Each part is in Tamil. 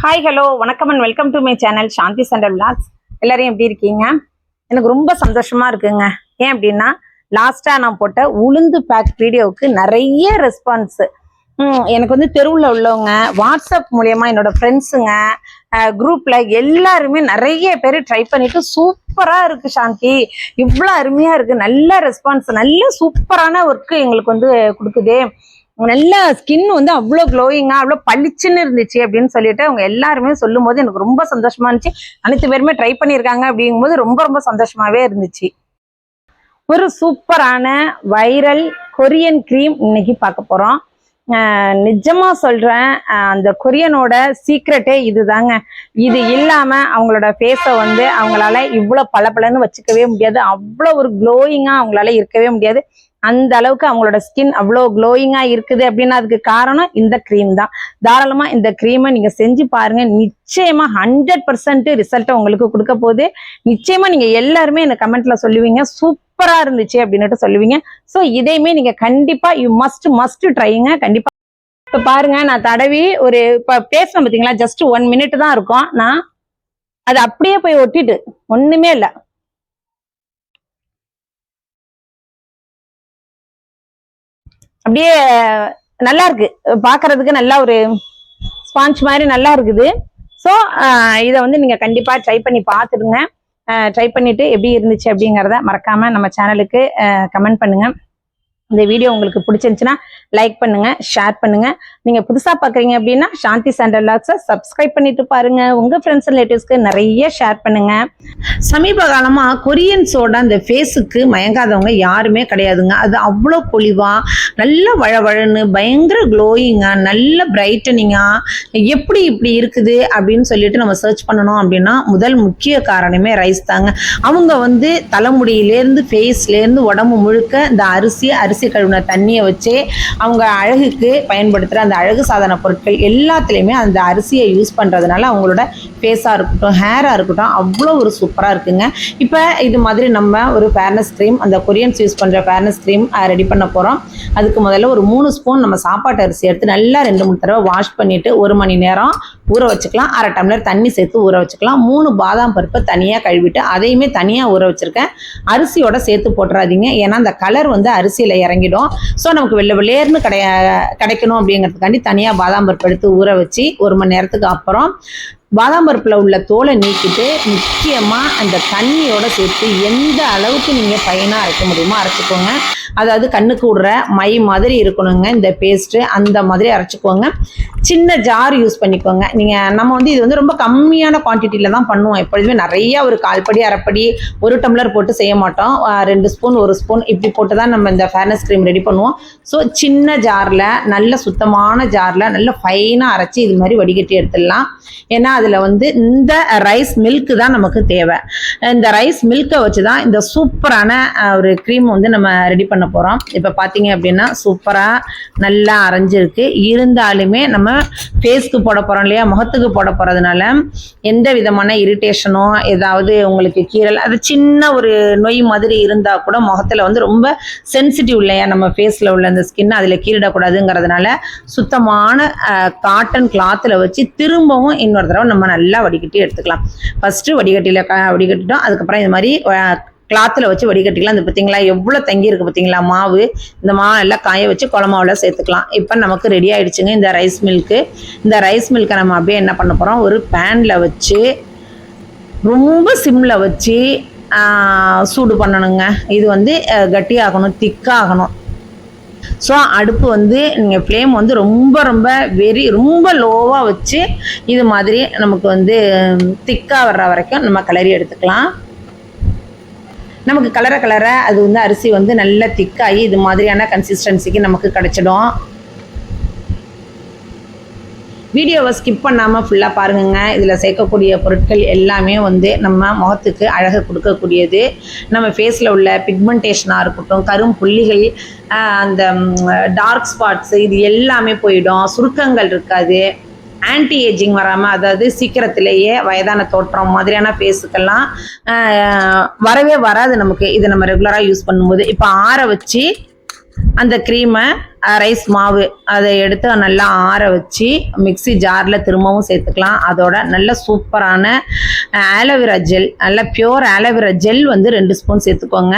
ஹாய் ஹலோ வணக்கம் and welcome to my channel Shanthi Chandal vlogs. எல்லாரையும் எப்படி இருக்கீங்க? எனக்கு ரொம்ப சந்தோஷமா இருக்குங்க. ஏன் அப்படின்னா லாஸ்டா நான் போட்ட உளுந்து பேக் வீடியோவுக்கு நிறைய ரெஸ்பான்ஸ். எனக்கு வந்து தெருவில் உள்ளவங்க வாட்ஸ்அப் மூலயமா என்னோட ஃப்ரெண்ட்ஸுங்க குரூப்ல எல்லாருமே நிறைய பேர் ட்ரை பண்ணிட்டு சூப்பரா இருக்கு சாந்தி, இவ்வளோ அருமையா இருக்கு, நல்ல ரெஸ்பான்ஸ், நல்ல சூப்பரான ஒர்க்கு எங்களுக்கு வந்து கொடுக்குது, நல்ல ஸ்கின் வந்து அவ்வளோ க்ளோயிங்கா அவ்வளோ பளிச்சுன்னு இருந்துச்சு அப்படின்னு சொல்லிட்டு அவங்க எல்லாருமே சொல்லும் போது எனக்கு ரொம்ப சந்தோஷமா இருந்துச்சு. அனைத்து பேருமே ட்ரை பண்ணியிருக்காங்க அப்படிங்கும்போது ரொம்ப ரொம்ப சந்தோஷமாவே இருந்துச்சு. ஒரு சூப்பரான வைரல் கொரியன் க்ரீம் இன்னைக்கு பார்க்க போறோம். நிஜமா சொல்றேன், அந்த கொரியனோட சீக்ரெட்டே இதுதாங்க. இது இல்லாம அவங்களோட ஃபேஸை வந்து அவங்களால இவ்வளோ பளபளன்னு வச்சுக்கவே முடியாது, அவ்வளோ ஒரு க்ளோயிங்கா அவங்களால இருக்கவே முடியாது. அந்த அளவுக்கு அவங்களோட ஸ்கின் அவ்வளோ க்ளோயிங்கா இருக்குது அப்படின்னா அதுக்கு காரணம் இந்த க்ரீம் தான். தாராளமா இந்த க்ரீமை நீங்க செஞ்சு பாருங்க, நிச்சயமா 100% ரிசல்ட்டை உங்களுக்கு கொடுக்க போகுது. நிச்சயமா நீங்க எல்லாருமே இந்த கமெண்ட்ல சொல்லுவீங்க சூப்பரா இருந்துச்சு அப்படின்னுட்டு சொல்லுவீங்க. ஸோ இதையுமே நீங்க கண்டிப்பா யூ மஸ்ட் ட்ரைங்க. கண்டிப்பா இப்ப பாருங்க, நான் தடவி ஒரு இப்ப பேசுறேன் பாத்தீங்களா, ஜஸ்ட் 1 minute தான் இருக்கும். நான் அது அப்படியே போய் ஒட்டிட்டு ஒண்ணுமே இல்லை, அப்படியே நல்லா இருக்கு பாக்குறதுக்கு, நல்லா ஒரு ஸ்பாஞ்ச் மாதிரி நல்லா இருக்குது. ஸோ இதை வந்து நீங்க கண்டிப்பா ட்ரை பண்ணி பார்த்துடுங்க. ட்ரை பண்ணிட்டு எப்படி இருந்துச்சு அப்படிங்கிறத மறக்காம நம்ம சேனலுக்கு கமெண்ட் பண்ணுங்க. இந்த வீடியோ உங்களுக்கு பிடிச்சிருந்துச்சுன்னா லைக் பண்ணுங்க, ஷேர் பண்ணுங்க. நீங்க புதுசா பாக்குறீங்க அப்படின்னா சாந்தி சண்டல் விளாக்ஸை சப்ஸ்கிரைப் பண்ணிட்டு பாருங்க. உங்க ஃப்ரெண்ட்ஸ் ரிலேட்டிவ்ஸ்க்கு நிறைய ஷேர் பண்ணுங்க. சமீப காலமா கொரியன்ஸோட அந்த ஃபேஸுக்கு மயங்காதவங்க யாருமே கிடையாதுங்க. அது அவ்வளோ பொலிவா, நல்ல வழவழன்னு, பயங்கர க்ளோயிங்கா, நல்ல பிரைட்டனிங்கா, எப்படி இப்படி இருக்குது அப்படின்னு சொல்லிட்டு நம்ம சர்ச் பண்ணணும் அப்படின்னா முதல் முக்கிய காரணமே ரைஸ் தாங்க. அவங்க வந்து தலைமுடியிலேருந்து ஃபேஸ்லேருந்து உடம்பு முழுக்க இந்த அரிசி கழுவின தண்ணியை வச்சு அவங்க அழகுக்கு பயன்படுத்துகிற அந்த அழகு சாதன பொருட்கள் எல்லாத்துலேயுமே அந்த அரிசியை யூஸ் பண்ணுறதுனால அவங்களோட ஃபேஸாக இருக்கட்டும், ஹேராக இருக்கட்டும், அவ்வளோ ஒரு சூப்பராக இருக்குங்க. இப்போ இது மாதிரி நம்ம ஒரு ஃபேர்னஸ் க்ரீம், அந்த கொரியன்ஸ் யூஸ் பண்ணுற ஃபேர்னஸ் க்ரீம் ரெடி பண்ண போகிறோம். அதுக்கு முதல்ல ஒரு 3 ஸ்பூன் நம்ம சாப்பாட்டு அரிசி எடுத்து நல்லா 2-3 தடவை வாஷ் பண்ணிவிட்டு 1 மணி நேரம் ஊற வச்சுக்கலாம். 1/2 டம்ளர் தண்ணி சேர்த்து ஊற வச்சுக்கலாம். 3 பாதாம் பருப்பை தனியாக கழுவிட்டு அதையுமே தனியாக ஊற வச்சுருக்கேன். அரிசியோட சேர்த்து போட்டுறாதீங்க, ஏன்னா அந்த கலர் வந்து அரிசியில் இறங்கிடும். ஸோ நமக்கு வெள்ளேர்னு கிடைக்கணும் அப்படிங்கிறதுக்காண்டி தனியாக பாதாம் பருப்பு எடுத்து ஊற வச்சு 1 மணி நேரத்துக்கு அப்புறம் பாதாம் பருப்பில் உள்ள தோலை நீக்கிட்டு முக்கியமாக அந்த தண்ணியோட சேர்த்து எந்த அளவுக்கு நீங்கள் பையனாக அரைக்க முடியுமோ அரைச்சிக்கோங்க. அதாவது கண்ணுக்கு விடுற மை மாதிரி இருக்கணுங்க இந்த பேஸ்ட்டு, அந்த மாதிரி அரைச்சிக்கோங்க. சின்ன ஜார் யூஸ் பண்ணிக்கோங்க. நம்ம வந்து இது வந்து ரொம்ப கம்மியான குவான்டிட்டியில் தான் பண்ணுவோம். எப்பொழுதுமே நிறைய ஒரு 1/4 படி 1/2 படி 1 டம்ளர் போட்டு செய்ய மாட்டோம். 2 ஸ்பூன் 1 ஸ்பூன் இப்படி போட்டு தான் நம்ம இந்த ஃபேர்னஸ் க்ரீம் ரெடி பண்ணுவோம். ஸோ சின்ன ஜாரில், நல்ல சுத்தமான ஜாரில் நல்ல ஃபைனாக அரைச்சி இது மாதிரி வடிகட்டி எடுத்துடலாம். ஏன்னா அதில் வந்து இந்த ரைஸ் மில்க் தான் நமக்கு தேவை. இந்த ரைஸ் மில்கை வச்சு தான் இந்த சூப்பரான ஒரு க்ரீம் வந்து நம்ம ரெடி பண்ண போகிறோம். இப்போ பார்த்தீங்க அப்படின்னா சூப்பராக நல்லா அரைஞ்சிருக்கு. இருந்தாலுமே நம்ம ஃபேஸ்க்கு போட போகிறோம் இல்லையா, முகத்துக்கு போட போகிறதுனால எந்த விதமான இரிட்டேஷனோ ஏதாவது உங்களுக்கு கீரல், அது சின்ன ஒரு நோய் மாதிரி இருந்தால் கூட முகத்தில் வந்து ரொம்ப சென்சிட்டிவ் இல்லையா நம்ம ஃபேஸில் உள்ள அந்த ஸ்கின், அதில் கீறிடக்கூடாதுங்கிறதுனால சுத்தமான காட்டன் கிளாத்தில் வச்சு திரும்பவும் இன்னொரு தடவை நம்ம நல்லா வடிகட்டி எடுத்துக்கலாம். ஃபஸ்ட்டு வடிகட்டிட்டோம், அதுக்கப்புறம் இது மாதிரி கிளாத்தில் வச்சு வடிகட்டிக்கலாம். அது பார்த்தீங்களா எவ்வளோ தங்கி இருக்குது பார்த்தீங்களா மாவு. இந்த மாவு எல்லாம் காய வச்சு குழமாவில் சேர்த்துக்கலாம். இப்போ நமக்கு ரெடி ஆகிடுச்சுங்க இந்த ரைஸ் மில்க்கு. இந்த ரைஸ் மில்க்கை நம்ம அப்படியே என்ன பண்ண போகிறோம், ஒரு பேனில் வச்சு ரொம்ப சிம்மில் வச்சு சூடு பண்ணணுங்க. இது வந்து கட்டியாகணும், திக்காகணும். ஸோ அடுப்பு வந்து நீங்கள் ஃப்ளேம் வந்து ரொம்ப லோவாக வச்சு இது மாதிரி நமக்கு வந்து திக்காக வர்ற வரைக்கும் நம்ம கிளறி எடுத்துக்கலாம். நமக்கு கலர அது வந்து அரிசி வந்து நல்லா திக்காகி இது மாதிரியான கன்சிஸ்டன்சிக்கு நமக்கு கிடைச்சிடும். வீடியோவை ஸ்கிப் பண்ணாமல் ஃபுல்லாக பாருங்க. இதில் சேர்க்கக்கூடிய பொருட்கள் எல்லாமே வந்து நம்ம முகத்துக்கு அழகு கொடுக்கக்கூடியது. நம்ம ஃபேஸில் உள்ள பிக்மெண்டேஷனாக இருக்கட்டும், கரும்புள்ளிகள், அந்த டார்க் ஸ்பாட்ஸு, இது எல்லாமே போயிடும். சுருக்கங்கள் இருக்காது. ஆன்டி ஏஜிங் வராமல், அதாவது சீக்கிரத்திலேயே வயதான தோற்றம் மாதிரியான ஃபேஸுக்கெல்லாம் வரவே வராது நமக்கு, இதை நம்ம ரெகுலராக யூஸ் பண்ணும்போது. இப்போ ஆற வச்சு அந்த க்ரீமை ரைஸ் மாவு அதை எடுத்து நல்லா ஆற வச்சு மிக்ஸி ஜாரில் திரும்பவும் சேர்த்துக்கலாம். அதோட நல்ல சூப்பரான ஆலோவேரா ஜெல், நல்ல பியூர் ஆலோவேரா ஜெல் வந்து 2 ஸ்பூன் சேர்த்துக்கோங்க.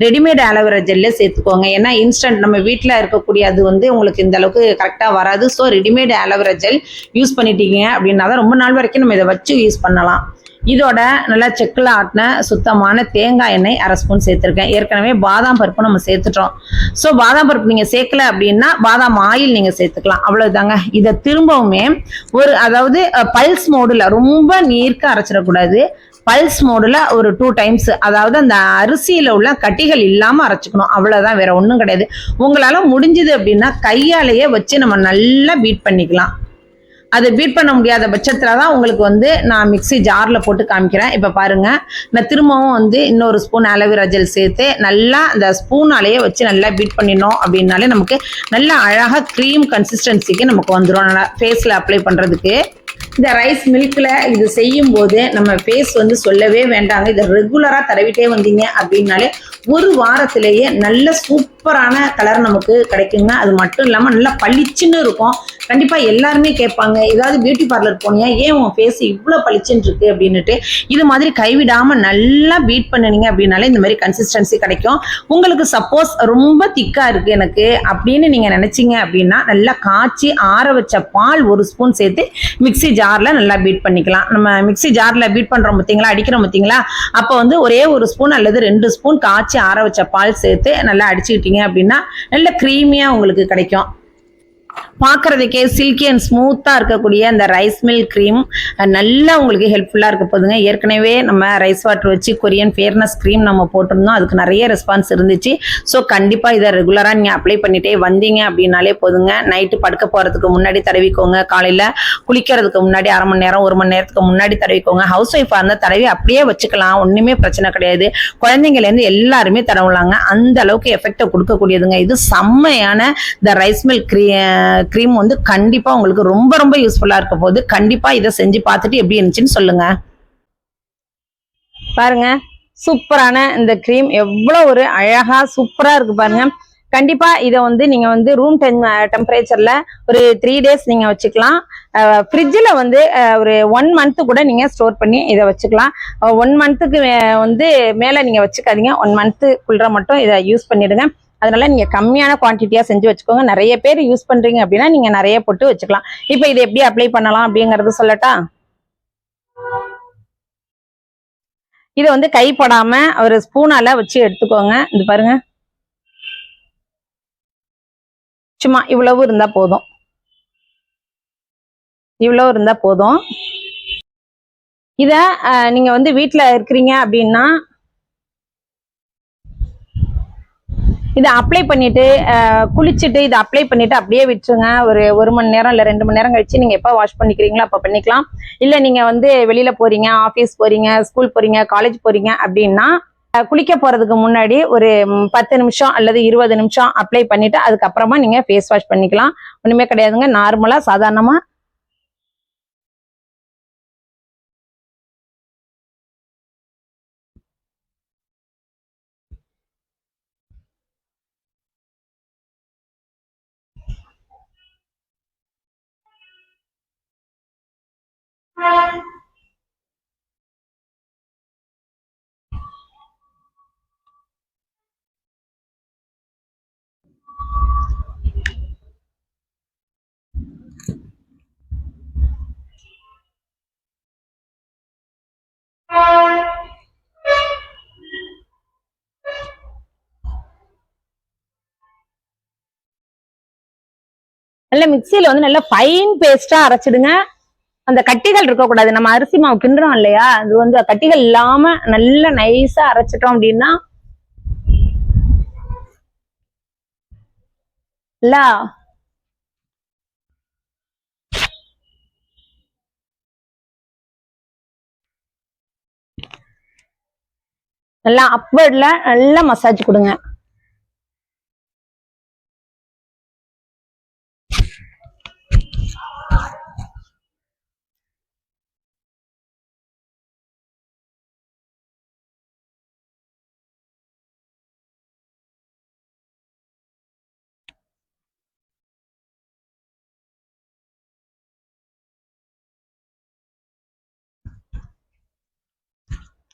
ரெடிமேட் ஆலோவேரா ஜெல்லே சேர்த்துக்கோங்க. ஏன்னா இன்ஸ்டன்ட் நம்ம வீட்டில் இருக்கக்கூடிய அது வந்து உங்களுக்கு இந்த அளவுக்கு கரெக்டாக வராது. So readymade aloe vera gel use பண்ணிட்டீங்க அப்படின்னா தான் ரொம்ப நாள் வரைக்கும் நம்ம இதை வச்சு யூஸ் பண்ணலாம். இதோட நல்லா செக்கில் ஆட்டின சுத்தமான தேங்காய் எண்ணெய் 1/2 ஸ்பூன் சேர்த்துருக்கேன். ஏற்கனவே பாதாம் பருப்பு நம்ம சேர்த்துட்டோம். ஸோ பாதாம் பருப்பு நீங்கள் சேர்க்கல அப்படின்னா பாதாம் ஆயில் நீங்கள் சேர்த்துக்கலாம். அவ்வளோதாங்க. இதை திரும்பவுமே அதாவது பல்ஸ் மோடில் ரொம்ப நீர்க்க அரைச்சிடக்கூடாது. பல்ஸ் மோடில் ஒரு 2 டைம்ஸ், அதாவது அந்த அரிசியில் உள்ள கட்டிகள் இல்லாமல் அரைச்சிக்கணும். அவ்வளோதான், வேற ஒன்றும் கிடையாது. உங்களால் முடிஞ்சுது அப்படின்னா கையாலேயே வச்சு நம்ம நல்லா பீட் பண்ணிக்கலாம். அதை பீட் பண்ண முடியாத பட்சத்தில் தான் உங்களுக்கு வந்து நான் மிக்ஸி ஜாரில் போட்டு காமிக்கிறேன். இப்போ பாருங்கள், நான் திரும்பவும் வந்து இன்னொரு ஸ்பூன் ஆலோவேரா ஜெல் சேர்த்து நல்லா அந்த ஸ்பூனாலேயே வச்சு நல்லா பீட் பண்ணிடணும். அப்படின்னாலே நமக்கு நல்லா அழகாக க்ரீம் கன்சிஸ்டன்சிக்கு நமக்கு வந்துடும் நல்லா ஃபேஸில் அப்ளை பண்ணுறதுக்கு. இந்த ரைஸ் மில்கில் இது செய்யும் போது நம்ம ஃபேஸ் வந்து சொல்லவே வேண்டாங்க. இதை ரெகுலராக தடவிட்டே வந்தீங்க அப்படின்னாலே ஒரு வாரத்திலேயே நல்ல சூப்பரான கலர் நமக்கு கிடைக்குங்க. அது மட்டும் இல்லாமல் நல்லா பளிச்சுன்னு இருக்கும். கண்டிப்பாக எல்லாருமே கேட்பாங்க, ஏதாவது பியூட்டி பார்லர் போனியா, ஏன் உன் ஃபேஸ் இவ்வளோ பளிச்சுன்னு இருக்கு அப்படின்னுட்டு. இது மாதிரி கைவிடாமல் நல்லா பீட் பண்ணினீங்க அப்படின்னாலே இந்த மாதிரி கன்சிஸ்டன்சி கிடைக்கும். உங்களுக்கு சப்போஸ் ரொம்ப திக்காக இருக்குது எனக்கு அப்படின்னு நீங்கள் நினச்சிங்க அப்படின்னா நல்லா காய்ச்சி ஆற வச்ச பால் 1 ஸ்பூன் சேர்த்து மிக்ஸி ஜாரில் நல்லா பீட் பண்ணிக்கலாம். நம்ம மிக்ஸி ஜாரில் பீட் பண்ணுறோம் பார்த்தீங்களா, அடிக்கிறோம் பார்த்தீங்களா, அப்போ வந்து ஒரே 1 ஸ்பூன் அல்லது 2 ஸ்பூன் காய்ச்சி ஆற வச்ச பால் சேர்த்து நல்லா அடிச்சுக்கிட்டீங்க அப்படின்னா நல்ல க்ரீமியாக உங்களுக்கு கிடைக்கும். பார்க்கறதுக்கே சில்கி அண்ட் ஸ்மூத்தாக இருக்கக்கூடிய அந்த ரைஸ் மில் க்ரீம் நல்லா உங்களுக்கு ஹெல்ப்ஃபுல்லாக இருக்க போதுங்க. ஏற்கனவே நம்ம ரைஸ் வாட்டர் வச்சு கொரியன் ஃபேர்னஸ் க்ரீம் நம்ம போட்டிருந்தோம். அதுக்கு நிறைய ரெஸ்பான்ஸ் இருந்துச்சு. ஸோ கண்டிப்பாக இதை ரெகுலராக நீங்கள் அப்ளை பண்ணிகிட்டே வந்தீங்க அப்படின்னாலே போதுங்க. நைட்டு படுக்க போகிறதுக்கு முன்னாடி தடவிக்கோங்க. காலையில் குளிக்கிறதுக்கு முன்னாடி 1/2 மணி நேரம் 1 மணி நேரத்துக்கு முன்னாடி தடவிக்கோங்க. ஹவுஸ் ஒய்ஃபாக இருந்தால் தடவி அப்படியே வச்சுக்கலாம், ஒன்றுமே பிரச்சனை கிடையாது. குழந்தைங்கலேருந்து எல்லாருமே தடவலாங்க. அந்த அளவுக்கு எஃபெக்டை கொடுக்கக்கூடியதுங்க. இது செம்மையான இந்த ரைஸ் மில் க்ரீம் வந்து கண்டிப்பா உங்களுக்கு ரொம்ப ரொம்ப யூஸ்ஃபுல்லா இருக்க போது. கண்டிப்பா இதை செஞ்சு பார்த்துட்டு எப்படி இருந்துச்சுன்னு சொல்லுங்க. பாருங்க, சூப்பரான இந்த க்ரீம் எவ்வளோ ஒரு அழகா சூப்பரா இருக்கு பாருங்க. கண்டிப்பா இதை வந்து நீங்க வந்து ரூம் டெம்பரேச்சர்ல ஒரு 3 days நீங்க வச்சுக்கலாம். ஃப்ரிட்ஜில் வந்து ஒரு 1 month கூட நீங்க ஸ்டோர் பண்ணி இதை வச்சுக்கலாம். 1 monthக்கு வந்து மேல நீங்க வச்சுக்காதீங்க. 1 monthக்குள்ள மட்டும் இதை யூஸ் பண்ணிடுங்க. அதனால நீங்க கம்மியான குவான்டிட்டியா செஞ்சு வச்சுக்கோங்க. நிறைய பேர் யூஸ் பண்றீங்க அப்படின்னா நீங்க நிறைய போட்டு வச்சுக்கலாம். இப்போ இதை எப்படி அப்ளை பண்ணலாம் அப்படிங்கறது சொல்லட்டா? இதை வந்து கைப்படாம ஒரு ஸ்பூனால வச்சு எடுத்துக்கோங்க. இது பாருங்க, சும்மா இவ்வளவு இருந்தா போதும். இவ்வளவு இருந்தா போதும். இத நீங்க வந்து வீட்டுல இருக்கிறீங்க அப்படின்னா இதை அப்ளை பண்ணிட்டு குளிச்சுட்டு இதை அப்ளை பண்ணிட்டு அப்படியே விட்டுருங்க. ஒரு 1 மணி நேரம் இல்லை 2 மணி நேரம் கழிச்சு நீங்க எப்போ வாஷ் பண்ணிக்கிறீங்களோ அப்போ பண்ணிக்கலாம். இல்லை நீங்க வந்து வெளியில போறீங்க, ஆஃபீஸ் போறீங்க, ஸ்கூல் போறீங்க, காலேஜ் போறீங்க அப்படின்னா குளிக்க போறதுக்கு முன்னாடி ஒரு 10 நிமிஷம் அல்லது 20 நிமிஷம் அப்ளை பண்ணிட்டு அதுக்கப்புறமா நீங்க ஃபேஸ் வாஷ் பண்ணிக்கலாம். ஒண்ணுமே கிடையாதுங்க. நார்மலா சாதாரணமா நல்ல மிக்சியில வந்து நல்ல ஃபைன் பேஸ்டா அரைச்சிடுங்க. அந்த கட்டிகள் இருக்கக்கூடாது. நம்ம அரிசி மாவு கிண்டுறோம் இல்லையா, அது வந்து கட்டிகள் இல்லாம நல்ல நைஸா அரைச்சிட்டோம் அப்படின்னா நல்லா அப்வர்ட்ல நல்லா மசாஜ் கொடுங்க.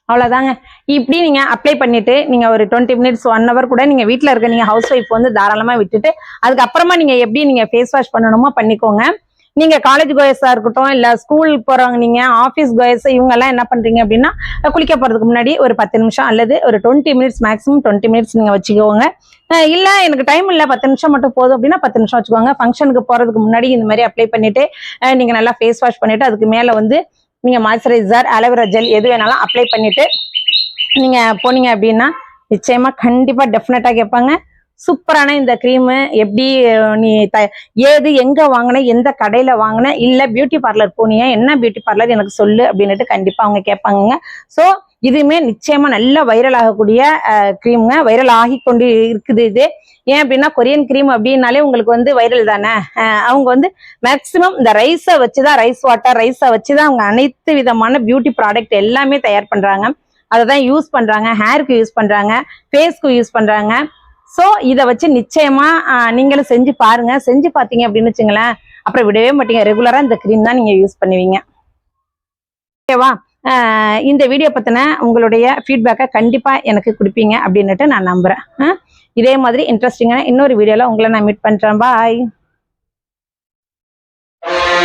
அவ்வளவுதாங்க. இப்படி நீங்க அப்ளை பண்ணிட்டு நீங்க ஒரு 20 மினிட்ஸ் 1 hour கூட நீங்க வீட்ல இருக்க நீங்க ஹவுஸ் ஒய்ஃப் வந்து தாராளமா விட்டுட்டு அதுக்கப்புறமா நீங்க எப்படி நீங்க ஃபேஸ் வாஷ் பண்ணணுமோ பண்ணிக்கோங்க. நீங்க காலேஜ் கோயர்ஸா இருக்கட்டும், இல்ல ஸ்கூல் போறவங்க, நீங்க ஆபீஸ் கோயர்ஸ், இவங்க எல்லாம் என்ன பண்றீங்க அப்படின்னா குளிக்க போறதுக்கு முன்னாடி ஒரு 10 நிமிஷம் அல்லது ஒரு 20 மினிட்ஸ், மேக்ஸிமம் 20 மினிட்ஸ் நீங்க வச்சுக்கோங்க. இல்ல எனக்கு டைம் இல்ல 10 நிமிஷம் மட்டும் போதும் அப்படின்னா 10 நிமிஷம் வச்சுக்கோங்க. ஃபங்க்ஷனுக்கு போறதுக்கு முன்னாடி இந்த மாதிரி அப்ளை பண்ணிட்டு நீங்க நல்லா ஃபேஸ் வாஷ் பண்ணிட்டு அதுக்கு மேல வந்து நீங்க மாய்ஸ்சரைசர், அலோவேரா ஜெல் எது வேணாலும் அப்ளை பண்ணிட்டு நீங்க போனீங்க அப்படின்னா நிச்சயமா கண்டிப்பா டெஃபினட்டா கேட்பாங்க, சூப்பரான இந்த கிரீம் எப்படி நீ ஏது எங்க வாங்கின, எந்த கடையில வாங்கின, இல்ல பியூட்டி பார்லர் போனியா, என்ன பியூட்டி பார்லர் எனக்கு சொல்லு அப்படின்னுட்டு கண்டிப்பா அவங்க கேட்பாங்க. ஸோ இதுவுமே நிச்சயமா நல்ல வைரல் ஆகக்கூடிய கிரீம்ங்க. வைரல் ஆகி கொண்டு இருக்குது இது. ஏன் அப்படின்னா கொரியன் கிரீம் அப்படின்னாலே உங்களுக்கு வந்து வைரல் தானே. அவங்க வந்து மேக்சிமம் இந்த ரைஸை வச்சுதான், ரைஸ் வாட்டர் ரைஸை வச்சுதான் அவங்க அனைத்து விதமான பியூட்டி ப்ராடக்ட் எல்லாமே தயார் பண்றாங்க. அதை தான் யூஸ் பண்றாங்க, ஹேருக்கு யூஸ் பண்றாங்க, ஃபேஸ்க்கு யூஸ் பண்றாங்க. ஸோ இதை வச்சு நிச்சயமா நீங்களும் செஞ்சு பாருங்க. செஞ்சு பார்த்தீங்க அப்படின்னு வச்சுங்களேன், அப்புறம் விடவே மாட்டீங்க. ரெகுலரா இந்த கிரீம் தான் நீங்க யூஸ் பண்ணுவீங்க. ஓகேவா? இந்த வீடியோ பத்தின உங்களுடைய ஃபீட்பேக்கை கண்டிப்பா எனக்கு கொடுப்பீங்க அப்படின்னுட்டு நான் நம்புறேன். இதே மாதிரி இன்ட்ரெஸ்டிங்கான இன்னொரு வீடியோல உங்களை நான் மீட் பண்றேன். பாய்.